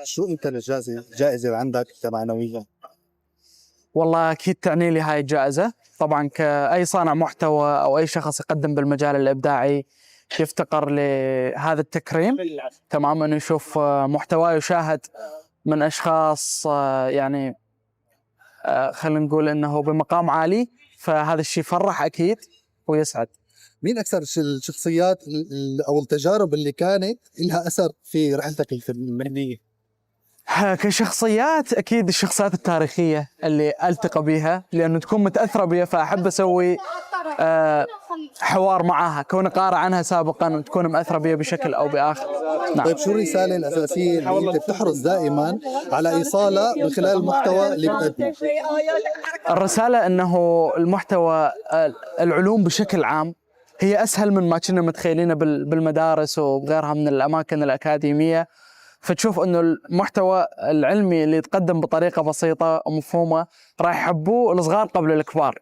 شو أنت الجائزة عندك كمعنوية؟ والله أكيد تعني لي هاي الجائزة. طبعا كأي صانع محتوى أو أي شخص يقدم بالمجال الإبداعي يفتقر لهذا التكريم، تمام، إنه يشوف محتواه يشاهد من أشخاص يعني خلينا نقول إنه بمقام عالي، فهذا الشيء يفرح أكيد ويسعد. مين أكثر الشخصيات أو التجارب اللي كانت لها أثر في رحلتك المهنية؟ كشخصيات أكيد الشخصيات التاريخية اللي ألتقى بها لأنه تكون متأثرة بها، فأحب أسوي حوار معها، كون قارئ عنها سابقا وتكون مأثرة بها بشكل أو بآخر. نعم. طيب شو الرسالة الأساسية اللي أنت بتحرص دائما على إيصالها من خلال المحتوى اللي بتقدمه؟ الرسالة أنه المحتوى العلوم بشكل عام هي أسهل من ما كنا متخيلين بالمدارس وغيرها من الأماكن الأكاديمية، فتشوف أنه المحتوى العلمي اللي يتقدم بطريقة بسيطة ومفهومة راح يحبوه الصغار قبل الكبار.